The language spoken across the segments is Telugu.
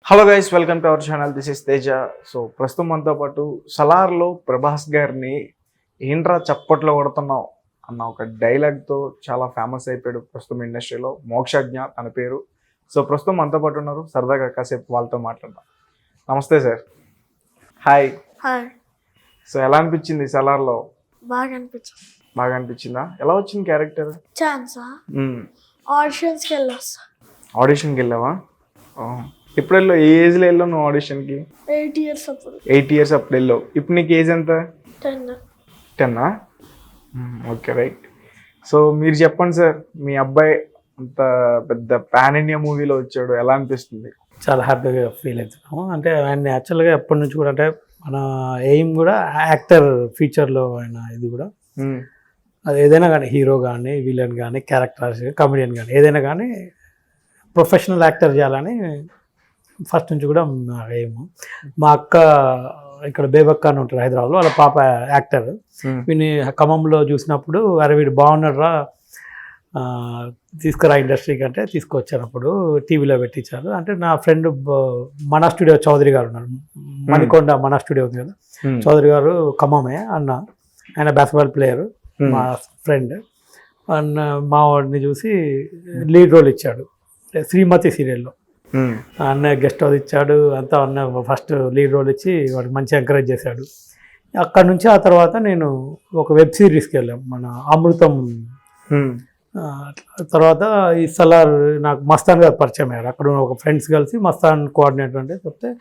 Hello guys, welcome to our channel. This is Teja. So ప్రస్తుతం మనతో పాటు సలార్లో ప్రభాస్ గారిని ఏంట్రా చప్పట్లో కొడుతున్నావు అన్న ఒక డైలాగ్తో చాలా ఫేమస్ అయిపోయాడు ప్రస్తుతం ఇండస్ట్రీలో. మోక్షజ్ఞ తన పేరు. సో ప్రస్తుతం మనతో పాటు ఉన్నారు. సరదాగా కాసేపు వాళ్ళతో మాట్లాడదాం. నమస్తే సార్. హాయ్. హాయ్. సో ఎలా అనిపించింది సలార్లో? బాగా అనిపించింది. బాగా అనిపించిందా? ఎలా వచ్చింది క్యారెక్టర్? ఛాన్సా? ఆడిషన్స్కి వెళ్ళొస్తా. ఆడిషన్కి వెళ్ళావా? ఇప్పుడు వెళ్ళావు? ఏ ఏజ్లో వెళ్ళావు నువ్వు ఆడిషన్కి? 8 years అప్పుడు. 8 years అప్పుడు వెళ్ళావు. ఇప్పుడు నీకు ఏజ్ ఎంత? 10. 10ఆ? Okay, right. సో మీరు చెప్పండి సార్, మీ అబ్బాయి అంత పెద్ద పాన్ ఇండియా మూవీలో వచ్చాడు, ఎలా అనిపిస్తుంది? చాలా హ్యాపీగా ఫీల్ అవుతున్నాము. అంటే ఆయన యాక్చువల్గా ఎప్పటి నుంచి కూడా అంటే మన ఎయిమ్ కూడా యాక్టర్ ఫీచర్లో ఆయన ఇది కూడా అది ఏదైనా కానీ హీరో కానీ విలన్ కానీ క్యారెక్టర్స్ కమెడియన్ కానీ ఏదైనా కానీ ప్రొఫెషనల్ యాక్టర్ చేయాలని ఫస్ట్ నుంచి కూడా మా ఎయిమ్. మా అక్క ఇక్కడ బేబక్క అని ఉంటారు హైదరాబాద్లో, వాళ్ళ పాప యాక్టర్. వీని ఖమ్మంలో చూసినప్పుడు అరే వీడు బాగున్నాడు రా తీసుకురా ఇండస్ట్రీకి అంటే తీసుకొచ్చినప్పుడు టీవీలో పెట్టించారు. అంటే నా ఫ్రెండ్ మన స్టూడియో చౌదరి గారు ఉన్నారు, మణికొండ మన స్టూడియో ఉంది కదా, చౌదరి గారు ఖమ్మమే అన్న, ఆయన బాస్కెట్బాల్ ప్లేయర్ మా ఫ్రెండ్ అన్న. మా వాడిని చూసి లీడ్ రోల్ ఇచ్చాడు శ్రీమతి సీరియల్లో. అన్న గెస్ట్ హౌస్ ఇచ్చాడు అంతా. అన్న ఫస్ట్ లీడ్ రోల్ ఇచ్చి వాడికి మంచిగా ఎంకరేజ్ చేశాడు. అక్కడ నుంచి ఆ తర్వాత నేను ఒక వెబ్ సిరీస్కి వెళ్ళాం, మన అమృతం. తర్వాత ఈ సలార్ నాకు మస్తాన్ గారు పరిచయం అయ్యారు. అక్కడ ఒక ఫ్రెండ్స్ కలిసి మస్తాన్ కోఆర్డినేటర్ అంటే చెప్తే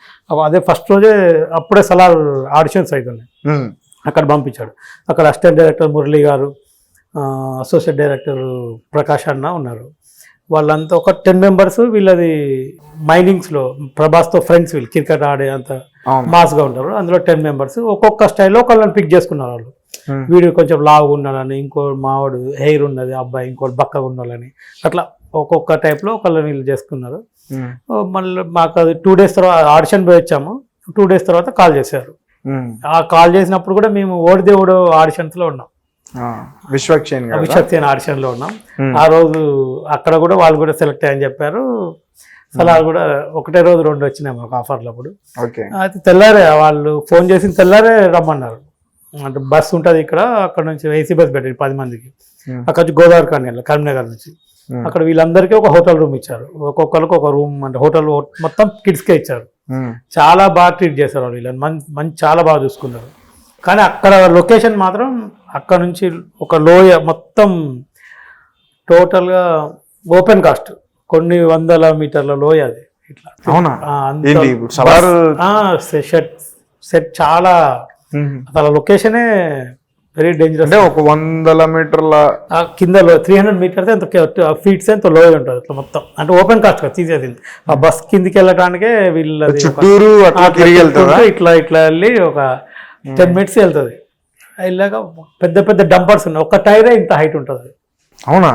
అదే ఫస్ట్ రోజే అప్పుడే సలార్ ఆడిషన్స్ అవుతున్నాయి, అక్కడ పంపించాడు. అక్కడ అసిస్టెంట్ డైరెక్టర్ మురళి గారు, అసోసియేట్ డైరెక్టర్ ప్రకాష్ అన్న ఉన్నారు. వాళ్ళంతా ఒక 10 members. వీళ్ళది మైనింగ్స్లో ప్రభాస్తో ఫ్రెండ్స్, వీళ్ళు క్రికెట్ ఆడే అంత మాస్గా ఉంటారు. అందులో 10 members ఒక్కొక్క స్టైల్లో ఒకళ్ళని పిక్ చేసుకున్నారు వాళ్ళు. వీడు కొంచెం లావుగా ఉండాలని, ఇంకో మావాడు హెయిర్ ఉన్నది అబ్బాయి, ఇంకోటి బక్కగా ఉండాలని, అట్లా ఒక్కొక్క టైప్లో ఒకళ్ళని వీళ్ళు చేసుకున్నారు. మళ్ళీ మాకు అది 2 days తర్వాత ఆడిషన్ పోయి వచ్చాము. 2 days తర్వాత కాల్ చేశారు. ఆ కాల్ చేసినప్పుడు కూడా మేము ఓడిదేవుడు ఆడిషన్స్లో ఉన్నాం, విశ్వక్సేన్ ఆడిషన్లో ఉన్నాం. ఆ రోజు అక్కడ కూడా వాళ్ళు కూడా సెలెక్ట్ అయ్యని చెప్పారు. సలార్ కూడా ఒకటే రోజు 2 వచ్చినాయి మాకు ఆఫర్లు. అప్పుడు అయితే తెల్లారే వాళ్ళు ఫోన్ చేసిన తెల్లారే రమ్మన్నారు. అంటే బస్సు ఉంటుంది ఇక్కడ, అక్కడ నుంచి ఏసీ బస్ పెట్టారు 10 మందికి. అక్కడ నుంచి గోదావరి కానీ కరీంనగర్ నుంచి అక్కడ వీళ్ళందరికీ ఒక హోటల్ రూమ్ ఇచ్చారు. ఒక్కొక్కరికి ఒక రూమ్, అంటే హోటల్ మొత్తం కిడ్స్కే ఇచ్చారు. చాలా బాగా ట్రీట్ చేశారు వాళ్ళు, వీళ్ళని మంచి చాలా బాగా చూసుకున్నారు. కానీ అక్కడ లొకేషన్ మాత్రం అక్కడ నుంచి ఒక లోయ మొత్తం టోటల్గా ఓపెన్ కాస్ట్, కొన్ని 100 మీటర్ల లోయ అది. ఇట్లా సెట్ చాలా అసలు లొకేషనే వెరీ డేంజరస్. అంటే ఒక 100 మీటర్ల కింద 300 meters ఎంత ఫీట్స్ ఎంత లోయ ఉంటుంది అట్లా మొత్తం. అంటే ఓపెన్ కాస్ట్ తీసేది. ఆ బస్ కిందికి వెళ్ళడానికే వీళ్ళది ఇట్లా ఇట్లా వెళ్ళి ఒక 10 minutes వెళ్తుంది. ఇలాగ పెద్ద పెద్ద డంపర్స్ ఉన్నాయి, ఒక టైరే ఇంత హైట్ ఉంటుంది. అవునా?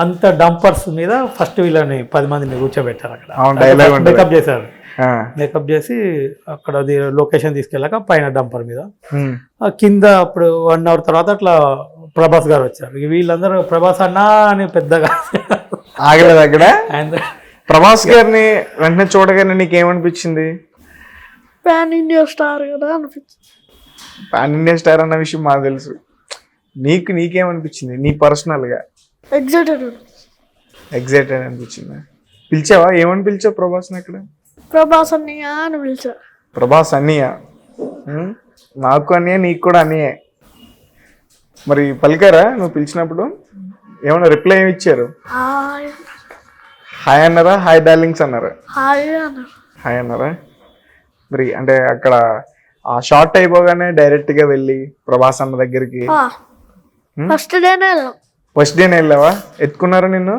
అంత డంపర్స్ మీద ఫస్ట్ వీళ్ళని 10 మందిని కూర్చోబెట్టారు. అక్కడ మేకప్ చేశారు. మేకప్ చేసి అక్కడ లొకేషన్ తీసుకెళ్ళాక పైన డంపర్ మీద కింద అప్పుడు 1 hour తర్వాత అట్లా ప్రభాస్ గారు వచ్చారు. వీళ్ళందరూ ప్రభాస్ అన్నా అని పెద్దగా ఆగలేదు అక్కడ. ప్రభాస్ గారిని వెంటనే చూడగానే నీకేమనిపించింది? పాన్ ఇండియా స్టార్ కదా అనిపించింది. పాన్ ఇండియా స్టార్ అన్న విషయం మాకు తెలుసు. నీకేమనిపించింది? నీ పర్సనల్గా ఎగ్జైటెడ్ అనిపించింది. పిలిచావా? ఏమని పిలిచావు ప్రభాస్ని అక్కడ? ప్రభాస్ అన్నయ్య అని పిలిచా. ప్రభాస్ అన్నయ్య. నాకు అన్నయ్య, నీకు కూడా అన్నయ్యే. మరి పలికారా నువ్వు పిలిచినప్పుడు? ఏమన్నా రిప్లై ఏమి ఇచ్చారు? హాయ్ అన్నారా? హాయ్ డార్లింగ్స్ అన్నారా? హాయ్ అన్నారా? మరి అంటే అక్కడ ఆ షార్ట్ అయిపోగానే డైరెక్ట్ గా వెళ్ళి ప్రభాస్ అన్న దగ్గరికి ఫస్ట్ డేనే వెళ్ళావా? ఎత్తుకున్నారా నిన్ను?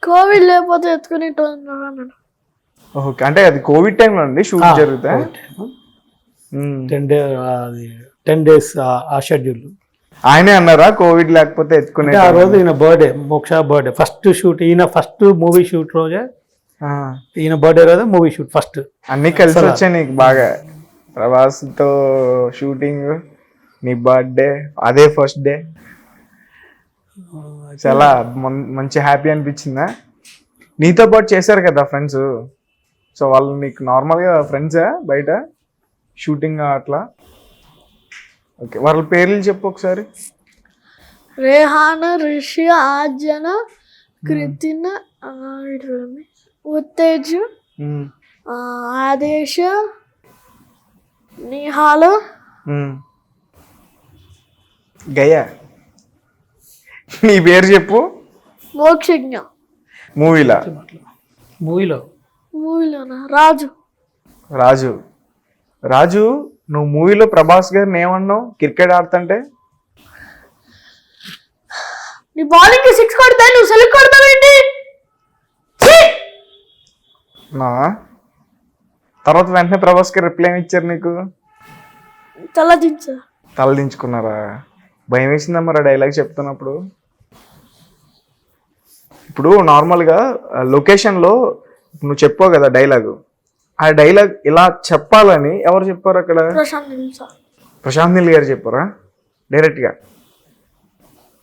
కోవిడ్ లేకపోతే ఎత్తుకుని. ఓకే, అంటే అది కోవిడ్ టైంలో అండి షూట్ జరుగుతా? 10 days ఆ షెడ్యూల్. ఆయనే అన్నారా కోవిడ్ లేకపోతే ఎత్తుకునే? ఆ రోజు ఈయన బర్త్డే, మోక్ష బర్త్డే, ఫస్ట్ షూట్. ఈయన ఫస్ట్ మూవీ షూట్ రోజే, ఈయన బర్త్డే రోజే మూవీ షూట్ ఫస్ట్. అన్ని కలిసి వచ్చాయి నీకు బాగా. ప్రభాస్ తో షూటింగ్, నీ బర్త్డే, అదే ఫస్ట్ డే. చాలా మంచి హ్యాపీ అనిపించిందా? నీతో పాటు చేశారు కదా ఫ్రెండ్స్, సో వాళ్ళు నీకు నార్మల్గా ఫ్రెండ్సా బయట షూటింగ్ అట్లా? ఓకే, వాళ్ళ పేర్లు చెప్పు ఒకసారి. రేహాన్, రిషి, ఆర్జన, కృతిన, ఉత్తేజ్, ఆదేశ్, నిహాల్, గయా. నీ పేరు చెప్పు. మోక్షజ్ఞ. మూవీలా? మూవీలోనా రాజు. రాజు. రాజు, నువ్వు మూవీలో ప్రభాస్ గారిని ఏమన్నావు క్రికెట్ ఆడుతుంటే? నీ బౌలింగ్ 6 కొడతా, నువ్వు సెలెక్ట్ కొడతావేంటి? నా తర్వాత వెంటనే ప్రభాస్ గారు రిప్లై ఇచ్చారు నీకు? తలదించా. తలదించుకున్నారా? భయం వేసిందా మరి ఆ డైలాగ్ చెప్తున్నప్పుడు? ఇప్పుడు నార్మల్గా లొకేషన్లో నువ్వు చెప్పావు కదా డైలాగు, ఆ డైలాగ్ ఇలా చెప్పాలని ఎవరు చెప్పారు అక్కడ? ప్రశాంత్ నీల్ గారు చెప్పారా డైరెక్ట్గా?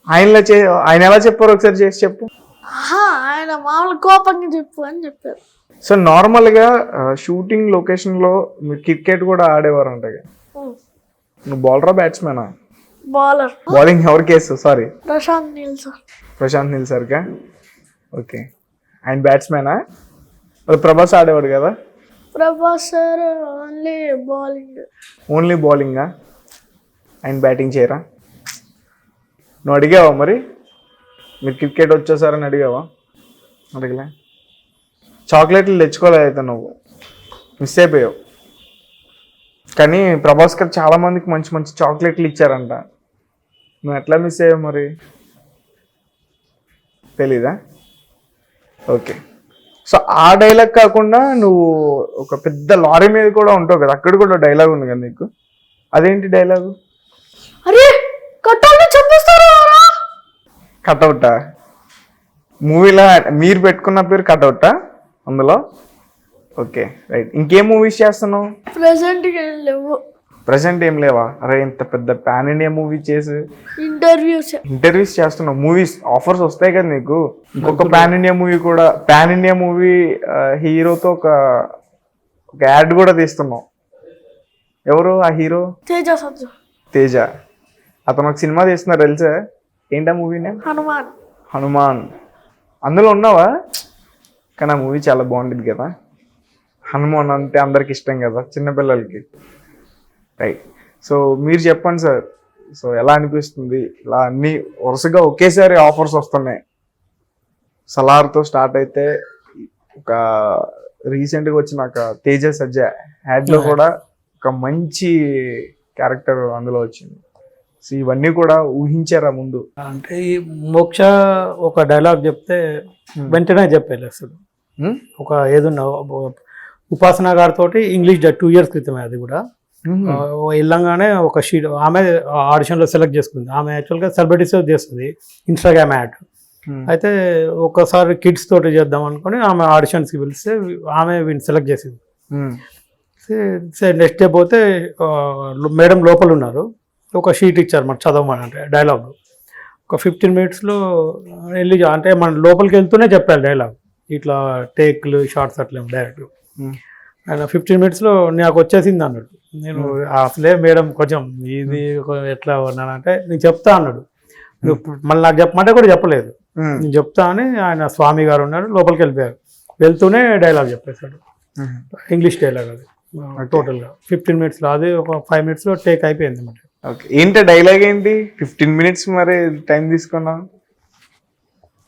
ఆయన ఎలా చెప్పారు ఒకసారి చేసి చెప్పు. ఆయన మామూలు కోపంగా చెప్పు అని చెప్పారు. సో నార్మల్గా షూటింగ్ లొకేషన్లో మీరు క్రికెట్ కూడా ఆడేవారంట. నువ్వు బౌలరా బ్యాట్స్మెనా? బౌలర్. బౌలింగ్ ఎవరి కేసు? Sorry, Prashanth Neel sir. ప్రశాంత్ నీల్ సార్గా. ఓకే, ఆయన బ్యాట్స్మెనా? మరి ప్రభాస్ ఆడేవాడు కదా? Prabhas sir only bowling. Only బౌలింగా? ఆయన బ్యాటింగ్ చేయరా? నువ్వు అడిగావా మరి మీరు క్రికెట్ వచ్చేసారని అడిగావా? అడగలే. చాక్లెట్లు తెచ్చుకోలేదు అయితే నువ్వు, మిస్ అయిపోయావు. కానీ ప్రభాస్ గారు చాలా మందికి మంచి మంచి చాక్లెట్లు ఇచ్చారంట, నువ్వు ఎట్లా మిస్ అయ్యావు మరి? తెలీదా? ఓకే, సో ఆ డైలాగ్ కాకుండా నువ్వు ఒక పెద్ద లారీ మీద కూడా ఉంటావు కదా, అక్కడ కూడా డైలాగ్ ఉంది కదా నీకు, అదేంటి డైలాగు? అరే కటౌటా? మూవీలో మీరు పెట్టుకున్న పేరు కటౌటా అందులో? Okay, right. ఇంకేం మూవీస్ చేస్తున్నావు? ప్రెసెంట్ ఏం లేవా? అరే ఇంత పెద్ద పాన్ ఇండియా మూవీ చేసి ఇంటర్వ్యూస్ చేస్తున్నావు, మూవీస్ ఆఫర్స్ వస్తాయి కదా నీకు. ఇంకొక పాన్ ఇండియా మూవీ కూడా, పాన్ ఇండియా మూవీ హీరోతో ఒక యాడ్ కూడా తీస్తున్నావు. ఎవరు ఆ హీరో? తేజ. అతను ఒక సినిమా తీస్తున్నారు తెలుసా? ఏంటా మూవీ నేమ్? హనుమాన్. అందులో ఉన్నావా? కానీ ఆ మూవీ చాలా బాగుంటుంది కదా. హనుమాన్ అంటే అందరికి ఇష్టం కదా చిన్నపిల్లలకి, రైట్? సో మీరు చెప్పండి సార్, సో ఎలా అనిపిస్తుంది ఇలా అన్ని వరుసగా ఒకేసారి ఆఫర్స్ వస్తున్నాయి? సలార్తో స్టార్ట్ అయితే ఒక రీసెంట్గా వచ్చిన ఒక తేజ సజ్జ యాడ్లో కూడా ఒక మంచి క్యారెక్టర్ అందులో వచ్చింది. సో ఇవన్నీ కూడా ఊహించారా ముందు? అంటే ఈ మోక్ష ఒక డైలాగ్ చెప్తే వెంటనే చెప్పాలి అసలు. ఒక ఏదున్నా ఉపాసన గారితో ఇంగ్లీష్ 2 years క్రితమే, అది కూడా వెళ్ళంగానే ఒక షీట్ ఆమె ఆడిషన్లో సెలెక్ట్ చేసుకుంది. ఆమె యాక్చువల్గా సెలబ్రిటీస్ చేస్తుంది ఇన్స్టాగ్రామ్ యాడ్. అయితే ఒకసారి కిడ్స్ తోటి చేద్దాం అనుకుని ఆమె ఆడిషన్స్కి పిలిస్తే ఆమె వీడిని సెలెక్ట్ చేసింది. నెక్స్ట్ డే పోతే మేడం లోపల ఉన్నారు, ఒక షీట్ ఇచ్చారు మరి చదవమని, అంటే డైలాగ్ ఒక 15 minutesలో వెళ్ళి, అంటే మన లోపలికి వెళ్తూనే చెప్పాలి డైలాగ్, ఇట్లా టేక్లు షార్ట్స్ అట్లా డైరెక్ట్. ఆయన 15 minutesలో నాకు వచ్చేసింది అన్నాడు. నేను అసలే మేడం కొంచెం ఇది ఎట్లా ఉన్నానంటే నేను చెప్తా అన్నాడు. నువ్వు మళ్ళీ నాకు చెప్పమంటే కూడా చెప్పలేదు, నేను చెప్తా అని ఆయన స్వామి గారు ఉన్నారు లోపలికి వెళ్ళిపోయారు. వెళ్తూనే డైలాగ్ చెప్పేశాడు, ఇంగ్లీష్ డైలాగ్. అది టోటల్గా 15 minutesలో, అది ఒక 5 minutesలో టేక్ అయిపోయింది మరి. ఓకే, ఏంటి డైలాగ్ ఏంటి? 15 minutes మరి టైం తీసుకున్నావు,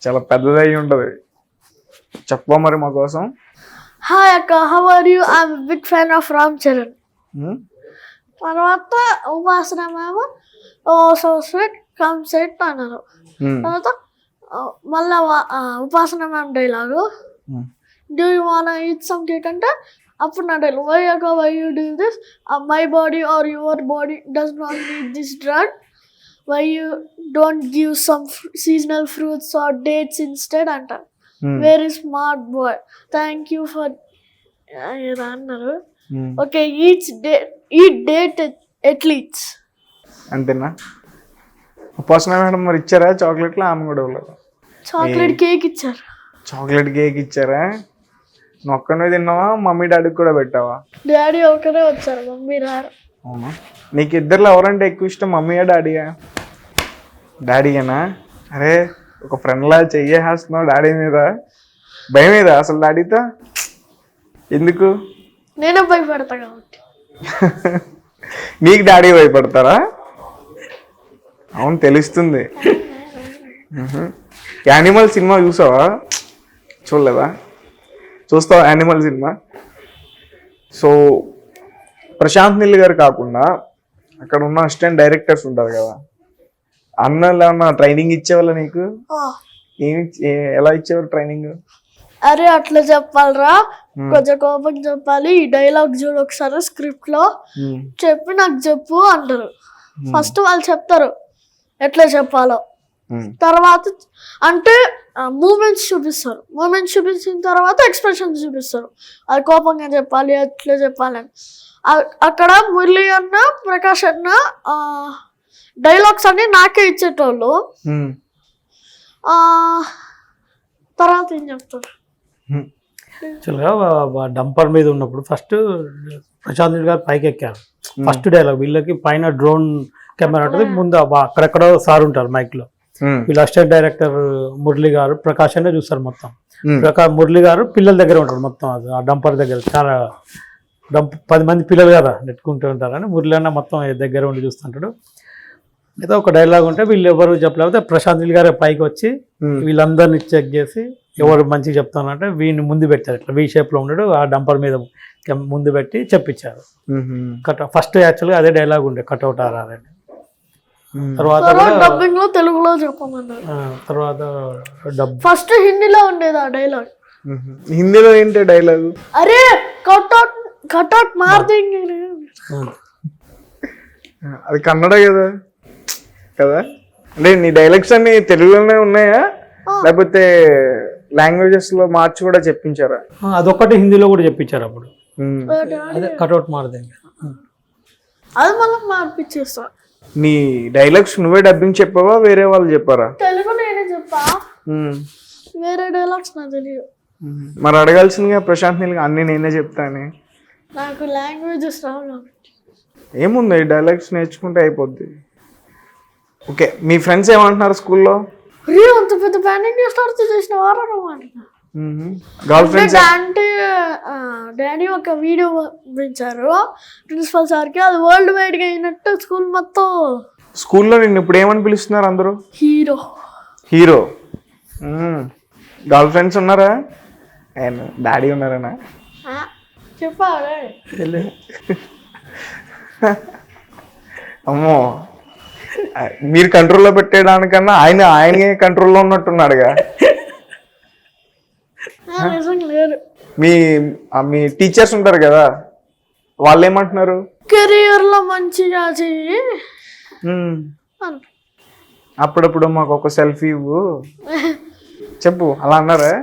చాలా పెద్దదై ఉంటుంది, చెప్పవా మరి మా కోసం? హాయ్ అక్క, how are you? I'm big fan of Ram Charan. తర్వాత Upasana ma'am oh so sweet come set అన్నారు. తర్వాత మళ్ళా Upasana ma'am dialogue, do you want eat some cake అంటే అప్పుడు నా డైలాగ్, వై అక్క why you do this, my body or your body does not need this drug, why you don't give some seasonal fruits or dates instead అంట. Very smart boy, thank you for అన్నారు. ఓకే, ఈట్ డేట్ ఎట్లీట్స్ అంతేనా? ఉపాసన మేడం మరి ఇచ్చారా చాక్లెట్లు? ఆమె కూడా ఇవ్వలేదు. చాక్లెట్ కేక్ ఇచ్చారు. చాక్లెట్ కేక్ ఇచ్చారా? నువ్వు ఒక్కనే తిన్నావా మమ్మీ డాడీకి కూడా పెట్టావా? డాడీ ఒకరే వచ్చారు, మమ్మీ రారు. అవునా? నీకు ఇద్దరిలో ఎవరంటే ఎక్కువ ఇష్టం, మమ్మీయా డాడీయా? డాడీయేనా? అరే ఒక ఫ్రెండ్లా చెయ్యేస్తున్నావు డాడీ మీద, భయం మీద అసలు డాడీతో ఎందుకు? నేనే భయపడతా కాబట్టి. నీకు డాడీ భయపడతారా? అవును తెలుస్తుంది. యానిమల్ సినిమా చూసావా? చూడలేదా? చూస్తావా Animal cinema? So Prashanth Neel garu కాకుండా అక్కడ ఉన్న అసిస్టెంట్ డైరెక్టర్స్ ఉంటారు కదా, అన్నలు ఏమన్నా ట్రైనింగ్ ఇచ్చేవాళ్ళ నీకు? ఏమి ఎలా ఇచ్చేవారు ట్రైనింగ్? అరే అట్లా చెప్పాలరా, కొంచెం కోపం చెప్పాలి, ఈ డైలాగ్ చూడు ఒకసారి స్క్రిప్ట్ లో చెప్పి నాకు చెప్పు అంటారు. ఫస్ట్ వాళ్ళు చెప్తారు ఎట్లా చెప్పాలో, తర్వాత అంటే మూమెంట్స్ చూపిస్తారు, మూమెంట్స్ చూపించిన తర్వాత ఎక్స్ప్రెషన్స్ చూపిస్తారు. అది కోపంగా చెప్పాలి, ఎట్లా చెప్పాలని. అక్కడ మురళి అన్న, ప్రకాష్ అన్న డైలాగ్స్ అన్ని నాకే ఇచ్చేటోళ్ళు. తర్వాత ఏం చెప్తారు? యాక్చువల్గా డంపర్ మీద ఉన్నప్పుడు ఫస్ట్ ప్రశాంత్ నీల్ గారు పైకి ఎక్కారు. ఫస్ట్ డైలాగ్ వీళ్ళకి పైన డ్రోన్ కెమెరా ఉంటుంది, ముందు అక్కడెక్కడో సార్ ఉంటారు మైక్ లో. వీళ్ళ అసిస్టెంట్ డైరెక్టర్ మురళి గారు ప్రకాష్ అనే చూస్తారు మొత్తం. మురళి గారు పిల్లల దగ్గర ఉంటారు మొత్తం, ఆ డంపర్ దగ్గర చాలా 10 మంది పిల్లలు కదా నెట్టుకుంటూ ఉంటారని మురళి అన్న మొత్తం దగ్గర ఉండి చూస్తుంటాడు. అయితే ఒక డైలాగ్ ఉంటే వీళ్ళు ఎవరు చెప్పలేకపోతే ప్రశాంత్ నీల్ గారే పైకి వచ్చి వీళ్ళందరినీ చెక్ చేసి ఎవరు మంచిగా చెప్తానంటే వీడిని ముందు పెట్టారు, ఇట్లా వీ షేప్ లో ఉన్నాడు, ఆ డంపర్ మీద ముందు పెట్టి చెప్పించారు. ఫస్ట్ యాక్చువల్గా అదే డైలాగ్ ఉండే కట్అవుట్ ఆర్ఆర్ అని. తర్వాత డబ్బింగ్ లో తెలుగులో చెప్పమన్నారు. తర్వాత ఫస్ట్ హిందీలో ఉండేది ఆ డైలాగ్. హిందీలో ఏంటి డైలాగ్? అరే కట్అవుట్ మార్దింగ్. అది కన్నడ కదా కదా? అంటే నీ డైలాగ్స్ అన్ని తెలుగులోనే ఉన్నాయా లేకపోతే లాంగ్వేజెస్ లో మార్చి కూడా చెప్పించారా? అదొక్కటి హిందీలో కూడా చెప్పించారు అప్పుడు. అదే కట్అవుట్ మార్దింగ్ అది మళ్ళీ మార్పిచ్చేస్తా. నీ డైలాగ్స్ నువ్వే డబ్బింగ్ చెప్పావా వేరే వాళ్ళు చెప్పారా? తెలుగు నేనే చెప్పా, వేరే డైలాగ్స్ నాకు తెలియదు. మరి అడగాల్సిందిగా ప్రశాంత్ నీల్ అన్ని నేనే చెప్తానే. నాకు లాంగ్వేజెస్ రావు కాబట్టి. ఏముంది ఈ డైలాగ్స్ నేర్చుకుంటే అయిపోద్ది. ఓకే, మీ ఫ్రెండ్స్ ఏమంటున్నారు స్కూల్లో? అంత పెద్ద ప్యానింగ్ స్టార్ట్ చేసిన వారు గర్ల్ ఫ్రెండ్స్ అంటే డాడీ ఒక వీడియో పంపించారు ప్రిన్సిపల్ సార్కి, అది వరల్డ్ వైడ్ గా అయినట్టు స్కూల్ మొత్తం. స్కూల్లో నిన్ను ఇప్పుడు ఏమని పిలుస్తున్నారు అందరూ? హీరో. హీరో. గర్ల్ ఫ్రెండ్స్ ఉన్నారా? డాడీ ఉన్నారనా? చెప్పాడే. అమ్మో, మీరు కంట్రోల్లో పెట్టేయడానికన్నా ఆయనే కంట్రోల్లో ఉన్నట్టున్నాడుగా. లేదు, మీ టీచర్స్ ఉంటారు కదా, వాళ్ళు ఏమంటున్నారు? కెరియర్ లో మంచిగా చెయ్యి, అప్పుడప్పుడు మాకు ఒక సెల్ఫీ ఇవ్వు చెప్పు అలా అన్నారా?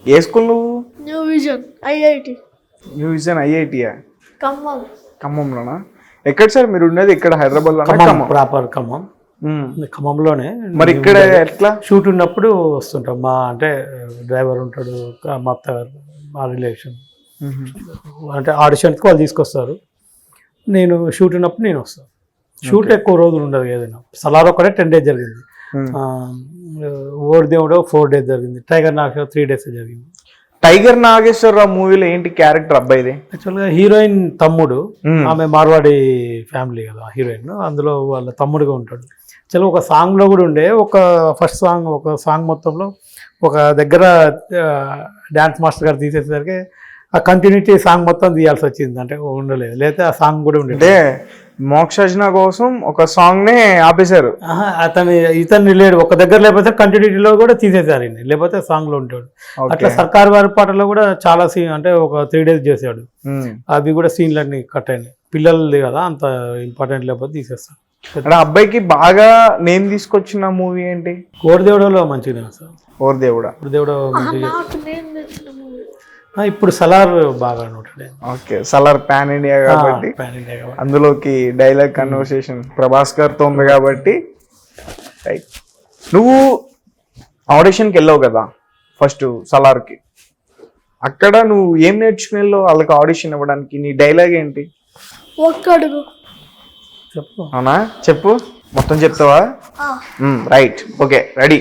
ఏ స్కూల్ నువ్వు? New vision IIT. New vision ఐఐటియా? ఖమ్మం. ఖమ్మంలోనా? ఎక్కడ సార్ మీరు ఉండేది? ఇక్కడ హైదరాబాద్ లో? ప్రాపర్ ఖమ్మం. ఖమ్మంలోనే. మరి ఇక్కడ ఎట్లా షూట్ ఉన్నప్పుడు వస్తుంటాం, మా అంటే డ్రైవర్ ఉంటాడు, మా అత్తగారు, మా రిలేషన్, అంటే ఆడిషన్కి వాళ్ళు తీసుకొస్తారు. నేను షూట్ ఉన్నప్పుడు నేను వస్తాను. షూట్ ఎక్కువ రోజులు ఉండదు, ఏదైనా సలార్ ఒకటే 10 days జరిగింది, ఓడి దేవుడు 4 days జరిగింది, టైగర్ నాగేశ్వర 3 days జరిగింది. టైగర్ నాగేశ్వరరావు మూవీలో ఏంటి క్యారెక్టర్ అబ్బాయిది? యాక్చువల్గా హీరోయిన్ తమ్ముడు, ఆమె మార్వాడి ఫ్యామిలీ కదా హీరోయిన్, అందులో వాళ్ళ తమ్ముడుగా ఉంటాడు. చలో ఒక సాంగ్లో కూడా ఉండే, ఒక సాంగ్ మొత్తంలో ఒక దగ్గర డ్యాన్స్ మాస్టర్ గారు తీసేసరికి ఆ కంటిన్యూటీ సాంగ్ మొత్తం తీయాల్సి వచ్చింది, అంటే ఉండలేదు, లేకపోతే ఆ సాంగ్ కూడా ఉండే. అంటే మోక్షజ్ఞ కోసం ఒక సాంగ్ నే ఆపేశారు. ఇతను లేడు ఒక దగ్గర, లేకపోతే కంటిన్యూటీలో కూడా తీసేశారు, లేకపోతే సాంగ్ లో ఉంటాడు. అట్లా సర్కార్ వారి పాటలో కూడా చాలా సీన్, అంటే ఒక 3 days చేశాడు, అవి కూడా సీన్లన్నీ కట్ అయినాయి. పిల్లలది కదా అంత ఇంపార్టెంట్, లేకపోతే తీసేస్తాడు. అబ్బాయికి బాగా నేమ్ తీసుకొచ్చిన మూవీ ఏంటి? ఓడిదేవుడలో మంచిగా సార్. ఓడిదేవుడా? ఇప్పుడు సలార్ బాగా ఉంటాడు. ఓకే, సలార్ పాన్ ఇండియా కాబట్టి అందులోకి డైలాగ్ కన్వర్సేషన్ ప్రభాస్ గారితో ఉంది కాబట్టి రైట్. నువ్వు ఆడిషన్కి వెళ్ళావు కదా ఫస్ట్ సలార్కి, అక్కడ నువ్వు ఏం నేర్చుకునేలో వాళ్ళకి ఆడిషన్ ఇవ్వడానికి నీ డైలాగ్ ఏంటి? ఒక్కడుగు. చెప్పు. అవునా, చెప్పు, మొత్తం చెప్తావా? ఆ, రైట్, ఓకే, రెడీ,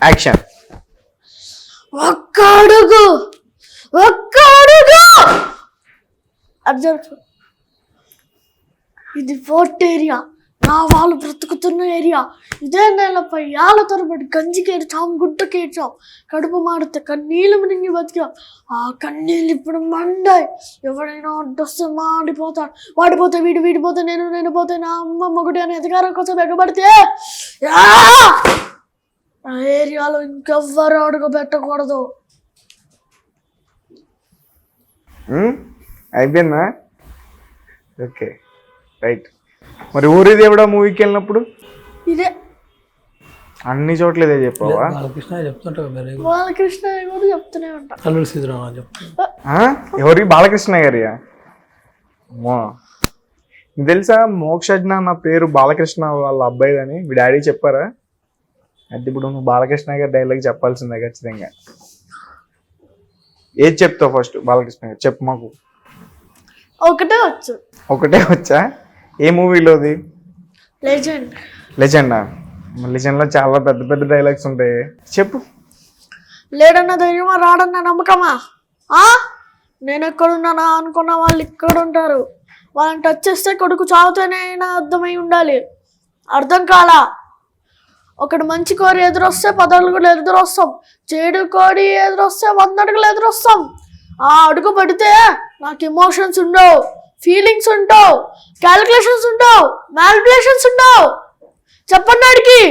యాక్షన్. ఒక్కడుగు ఒక్కడుగు అర్జున్. ఇది ఫోర్ట్ ఏరియా, నా వాళ్ళు బ్రతుకుతున్న ఏరియా. ఇదే నెలపై ఏళ్ళ తరబడి గంజికేర్చాం, గుడ్డకేర్చాం, కడుపు మాడితే కన్నీళ్ళు మినింగి బతికాం. ఆ కన్నీళ్ళు ఇప్పుడు మండాయి. ఎవడైనా అడ్డొస్తే మాడిపోతాడు. వాడిపోతే వీడు, వీడిపోతే నేను, నేను పోతే నా అమ్మ మొగుడి అనే అధికారం కోసం ఎగబడితే ఆ ఏరియాలో ఇంకెవ్వరు అడుగు పెట్టకూడదు. అయిపోయిందా? Okay, right. మరి ఊరి దేవుడా మూవీకి వెళ్ళినప్పుడు ఇదే అన్ని చోట్ల ఇదే చెప్పావా? బాలకృష్ణ చెప్తుంటావు, బాలకృష్ణ కూడా చెప్తూనే ఉంటా. అల్లూరి సీతారామరాజు చెప్తా. ఎవరి? బాలకృష్ణ గారియా? అమ్మా, నీకు తెలుసా మోక్షజ్ఞ నా పేరు బాలకృష్ణ వాళ్ళ అబ్బాయిదని మీ డాడీ చెప్పారా? అంటే ఇప్పుడు నువ్వు బాలకృష్ణ గారి డైలాగ్ చెప్పాల్సిందే ఖచ్చితంగా. ఏది చెప్తావు ఫస్ట్? బాలకృష్ణ గారు చెప్పు మాకు. ఒకటే వచ్చు. ఒకటే వచ్చా? ఏ మూవీలోది? లెజెండ్. లెజెండా? లెజెండ్లో చాలా పెద్ద పెద్ద డైలాగ్స్ ఉంటాయి, చెప్పు. లేడన్న ధైర్యమా, రాడన్న నమ్మకమా? నేను ఎక్కడున్నానా అనుకున్న వాళ్ళు ఇక్కడ ఉంటారు. వాళ్ళని టచ్ చేస్తే కొడుకు చావుతేనైనా అర్థమై ఉండాలి. అర్థం కాలా? ఒకడు మంచి కోరి ఎదురొస్తే 10 అడుగులు ఎదురొస్తాం, చెడు కోడి ఎదురొస్తే 100 అడుగులు ఎదురొస్తాం. ఆ అడుగు పడితే నాకు ఎమోషన్స్ ఉండవు, ఫీలింగ్స్ ఉండవు, క్యాలిక్యులేషన్స్ ఉండవు, మ్యాలిక్యులేషన్స్ ఉండవు. చెప్పండి అడిగి.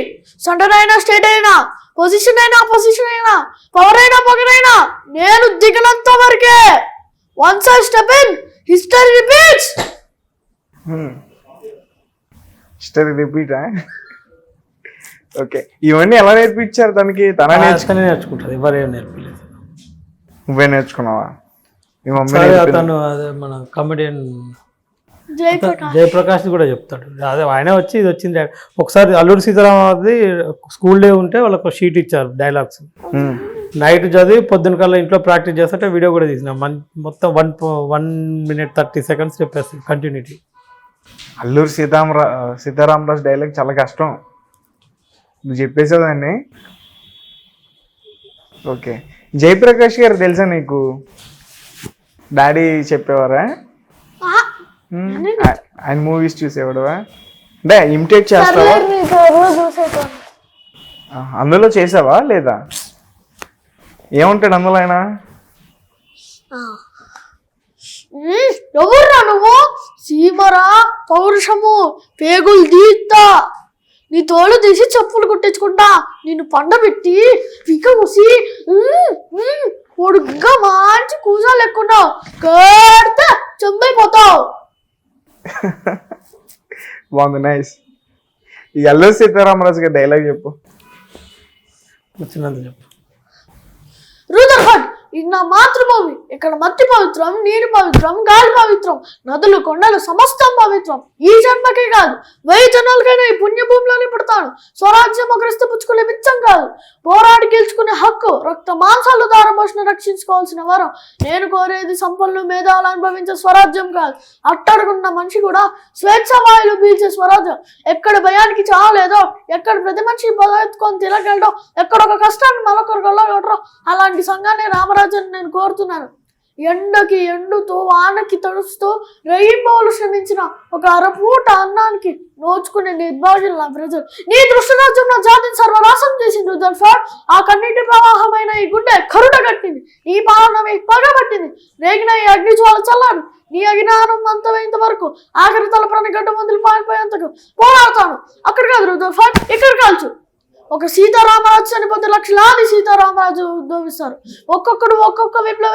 సెంటర్ అయినా, స్టేట్ అయినా, పొజిషన్ అయినా, అపోజిషన్ అయినా, పవర్ అయినా, పగనైనా నేను దిగినంత వరకే. Once I step in, history repeats. History రిపీటా? ఓకే, ఇవన్నీ ఎలా నేర్పించారు తనకి? తనే నేర్చుకుంటుంది, ఎవరేం నేర్పలేదు. నువ్వే నేర్చుకున్నావా? మీ మమ్మీ అతను అదే మన కామెడియన్ జయప్రకాష్ కూడా చెప్తాడు. అదే ఆయన వచ్చి ఇది వచ్చింది. ఒకసారి అల్లూరి సీతారామది స్కూల్ డే ఉంటే వాళ్ళకు షీట్ ఇచ్చారు డైలాగ్స్. నైట్ చదివి పొద్దున కల్లా ఇంట్లో ప్రాక్టీస్ చేస్తుంటే వీడియో కూడా తీసిన. మొత్తం 1 minute 30 seconds చెప్పేసి కంటిన్యూటీ. అల్లూరి సీతారామరాజు డైలాగ్ చాలా కష్టం, నువ్వు చెప్పేసేదాన్ని. ఓకే, జయప్రకాష్ గారు తెలుసా నీకు? డాడీ చెప్పేవారా? ఆయన మూవీస్ చూసేవాడువా? అంటే ఇమిటేట్ చేస్తావా? అందులో చేసావా లేదా? ఏముంటాడు అందులో ఆయన? ఎవరురా నువ్వు? సీమరా, పౌరుషము, పేగులు దీత్తా, నీ తోలు తీసి చెప్పులు కుట్టించుకుంటా, నిన్ను పండబెట్టి పిక్క కూసి పొడుగ్గా మంచి కూజాలు ఎక్కున్నావు, కడితే చెంబైపోతావు. బాగుంది, నైస్. ఈ అల్లూరి సీతారామరాజు గారి డైలాగ్ చెప్పు. వచ్చినంత చెప్పు. రూదర్ఫర్డ్, ఇది నా మాతృభూమి. ఇక్కడ మట్టి పవిత్రం, నీరు పవిత్రం, గాలి పవిత్రం, నదులు, కొండలు సమస్తం పవిత్రం. ఈ జన్మకే కాదు, 1000 జన్మలకైనా ఈ పుణ్యభూమిలోనే పుడతాను. స్వరాజ్యం ఒకరిస్తే పుచ్చుకునే బిచ్చం కాదు, పోరాడి గెలుచుకునే హక్కు. రక్త మాంసాలు దారపోషణ రక్షించుకోవాల్సిన వరం. నేను కోరేది సంపన్నులు, మేధావులు అనుభవించే స్వరాజ్యం కాదు, అట్టడుగున్న మనిషి కూడా స్వేచ్ఛవాయులు పీల్చే స్వరాజ్యం. ఎక్కడ భయానికి చాలేదో, ఎక్కడ ప్రతి మనిషి బలెత్తుకొని తిరగలడో, ఎక్కడ ఒక కష్టాన్ని మరొకరు గొల్లగలరో అలాంటి సంఘాన్ని రామరాజు నేను కోరుతున్నాను. ఎండకి ఎండుతూ, వానకి తడుస్తూ, రెయిన్బోలు శ్రమించిన ఒక అరపూట అన్నానికి నోచుకునే నిర్భాగ్యులు నా ప్రజలు. నీ దృష్టి రాజ్యంలో జాతిని సర్వనాశం చేసింది రుదర్ఫర్డ్. ఆ కన్నీటి ప్రవాహమైన ఈ గుండె కరుడ కట్టింది, నీ పాలన పగబట్టింది. రేగిన ఈ అగ్ని జ్వాల చల్లారు, నీ అజ్ఞానం అంతమైనంత వరకు, ఆఖరి తలప్రాణి గడ్డ మందులు పారిపోయేంతకు పోరాడతాను. అక్కడ కాదు రుదర్ఫర్డ్, ఇక్కడ కాల్చు. ఒక సీతారామరాజు చనిపోతే లక్షలాది సీతారామరాజు ఉద్భవిస్తారు. ఒక్కొక్కడు ఒక్కొక్క విప్లవ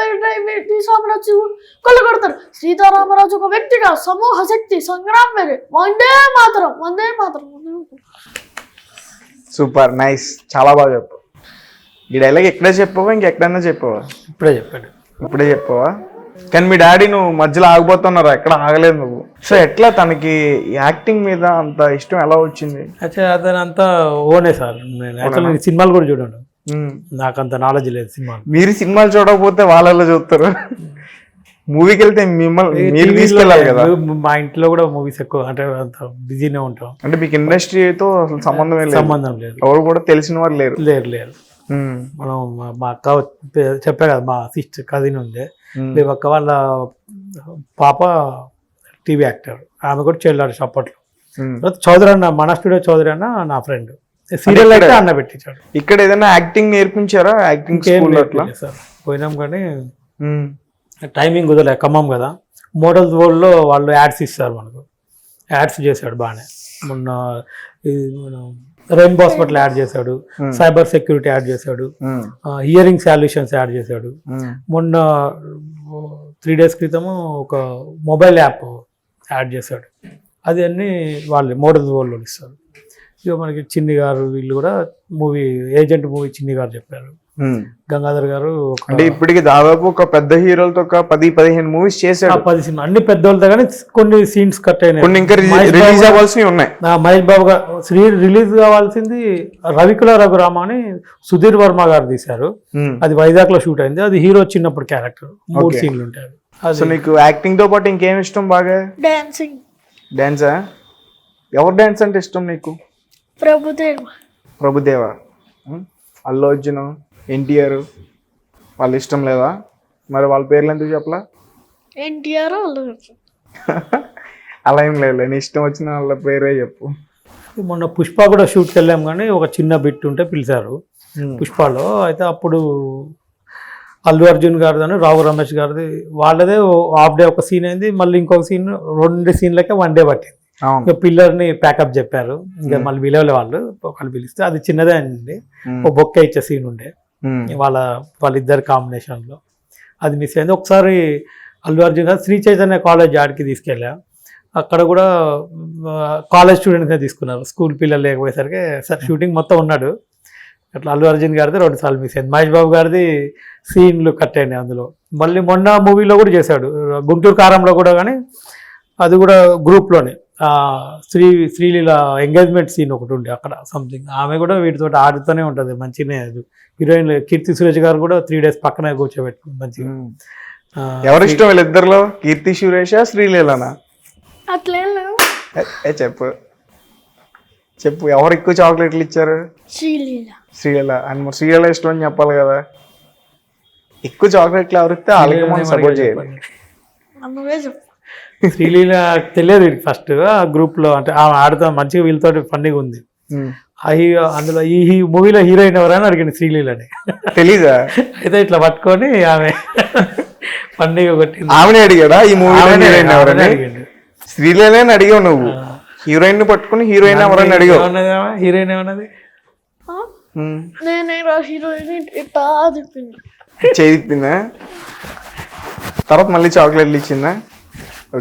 సామ్రాజ్యు కొల్లగొడతారు. సీతారామరాజు ఒక వ్యక్తిగా, సమూహ శక్తి, సంగ్రామం వేరే. వందే మాతరం, వందే మాతరం. సూపర్, నైస్, చాలా బాగా చెప్పు. ఈ డైలాగ్ ఎక్కడే చెప్పావా, ఇంకెక్కడైనా చెప్పావా? ఇప్పుడే చెప్పాడు. ఇప్పుడే చెప్పావా? కానీ మీ డాడీ నువ్వు మధ్యలో ఆగిపోతున్నారు, ఎక్కడ ఆగలేదు నువ్వు. సో ఎట్లా తనకి యాక్టింగ్ మీద అంత ఇష్టం ఎలా వచ్చింది? అయితే అతను అంతా ఓనే సార్. నేను యాక్చువల్లీ సినిమాలు కూడా చూడండి. నాకు అంత నాలెడ్జ్ లేదు సినిమా. మీరు సినిమాలు చూడకపోతే వాళ్ళలో చూస్తారు. మూవీకి వెళ్తే మిమ్మల్ని మీరు తీసుకెళ్ళాలి కదా. మా ఇంట్లో కూడా మూవీస్ ఎక్కువ అంటే అంత బిజీనే ఉంటాం. అంటే మీకు ఇండస్ట్రీతో అసలు సంబంధం లేదు. ఎవరు కూడా తెలిసిన వారు లేరు. లేరు. మనం మా అక్క చెప్పా కదా, మా సిస్టర్ కజిన్ ఉండే, మేము అక్క వాళ్ళ పాప టీవీ యాక్టర్, ఆమె కూడా చెల్లాడు అప్పట్లో. చౌదరి అన్న, మన స్టూడియో చౌదరి అన్న నా ఫ్రెండ్. సీరియల్ అయితే అన్న పెట్టించాడు. ఇక్కడ ఏదైనా యాక్టింగ్ నేర్పించారా? యాక్టింగ్ సార్ పోయినాం కానీ టైమింగ్ కుదరలే, ఖమ్మం కదా. మోడల్స్ వరల్డ్లో వాళ్ళు యాడ్స్ ఇస్తారు మనకు, యాడ్స్ చేశాడు బాగానే. మొన్న మనం రెయిన్బో హాస్పిటల్ యాడ్ చేశాడు, సైబర్ సెక్యూరిటీ యాడ్ చేశాడు, హియరింగ్ సొల్యూషన్స్ యాడ్ చేశాడు. మొన్న 3 days క్రితము ఒక మొబైల్ యాప్ యాడ్ చేశాడు. అది అన్నీ వాళ్ళు మోడల్స్ వరల్డ్లో ఇస్తారు. ఇక మనకి చిన్ని గారు వీళ్ళు కూడా మూవీ ఏజెంట్ మూవీ చిన్ని గారు చెప్పారు. గంగాధర్ గారు అంటే ఇప్పటికి దాదాపు ఒక పెద్ద హీరోలతో ఒక 10-15 మూవీస్ చేశాడు. 10 సినిమా అన్ని పెద్దోళ్ళతో, కానీ కొన్ని సీన్స్ కట్ అయినాయి, కొన్ని ఇంకా రిలీజ్ అవ్వాల్సినవి ఉన్నాయి. మహేష్ బాబు గారు రిలీజ్ కావాల్సింది రవికుల రఘురామ అని సుధీర్ వర్మ గారు తీశారు. అది వైజాగ్ లో షూట్ అయింది. అది హీరో చిన్నప్పుడు క్యారెక్టర్, 3 సీన్లు ఉంటాయి. సో నీకు యాక్టింగ్ తో పాటు ఇంకేం ఇష్టం బాగా? డాన్సింగ్. డాన్సా? ఎవరు డాన్స్ అంటే ఇష్టం నీకు? ప్రభుదేవ, అల్లు అర్జున్, ఎన్టీఆర్ వాళ్ళు ఇష్టం లేదా? మరి వాళ్ళ పేర్లు ఎందుకు చెప్పలా? ఎన్టీఆర్ అలా ఏం లేదు, నీ ఇష్టం వచ్చిన వాళ్ళ పేరే చెప్పు. మొన్న పుష్ప కూడా షూట్కి వెళ్ళాం, కానీ ఒక చిన్న బిట్ ఉంటే పిలిచారు పుష్పలో. అయితే అప్పుడు అల్లు అర్జున్ గారిది, రావు రమేష్ గారిది, వాళ్ళదే హాఫ్ డే ఒక సీన్ అయింది. మళ్ళీ ఇంకొక సీన్, 2 సీన్లకే 1 day పట్టింది. ఇంకా పిల్లర్ని ప్యాకప్ చెప్పారు, ఇంకా మళ్ళీ పిలవలే వాళ్ళు. ఒకళ్ళు పిలిస్తే అది చిన్నదే అండి, ఒక బొక్క ఇచ్చే సీన్ ఉండే వాళ్ళిద్దరు కాంబినేషన్లో. అది మిస్ అయింది. ఒకసారి అల్లు అర్జున్ గారు శ్రీ చైతన్య కాలేజ్ ఆడికి తీసుకెళ్ళా. అక్కడ కూడా కాలేజ్ స్టూడెంట్స్నే తీసుకున్నారు, స్కూల్ పిల్లలు లేకపోయేసరికి. సార్ షూటింగ్ మొత్తం ఉన్నాడు. అట్లా అల్లు అర్జున్ గారిది 2 సార్లు మిస్ అయింది. మహేష్ బాబు గారిది సీన్లు కట్ అయినాయి అందులో. మళ్ళీ మొన్న మూవీలో కూడా చేశాడు, గుంటూరు కారంలో కూడా, కానీ అది కూడా గ్రూప్లోనే. శ్రీలీల ఎంగేజ్మెంట్ సీన్ ఒకటి ఉండే అక్కడ సంథింగ్. ఆమె కూడా వీటితో ఆడుతూనే ఉంటుంది మంచిగానే. హీరోయిన్ కీర్తి సురేష్ గారు కూడా 3 days పక్కనే కూర్చోబెట్టుకుంది మంచిగా. ఎవరిష్టం వీళ్ళిద్దరిలో? కీర్తి సురేషా, శ్రీలీలనా? అట్లే చెప్పు ఎవరు ఎక్కువ చాక్లెట్లు ఇచ్చారు? శ్రీలీల. అని శ్రీలీల ఇష్టం అని చెప్పాలి కదా. ఎక్కువ చాక్లెట్లు ఎవరిస్తే వాళ్ళకి మనం సపోర్ట్ చేయాలి. శ్రీలీల తెలియదు ఫస్ట్ ఆ గ్రూప్ లో, అంటే ఆమె ఆడుతా మంచిగా వీళ్ళతో ఫన్నీగా ఉంది. అందులో ఈ మూవీలో హీరోయిన్ ఎవరైనా అడిగింది శ్రీలీలని, తెలీదా? అయితే ఇట్లా పట్టుకొని ఆమె ఫన్నీగా కొట్టింది. ఆమెనే అడిగాడా ఈ మూవీలో హీరోయిన్ ఎవరైనా? శ్రీలీలనే అడిగావు నువ్వు, హీరోయిన్ పట్టుకుని హీరోయిన్ ఎవరైనా అడిగావు? హీరోయిన్ ఏమన్నది? హీరోయిన్ చేయిప్పిందా? తర్వాత మళ్ళీ చాక్లెట్లు ఇచ్చిందా?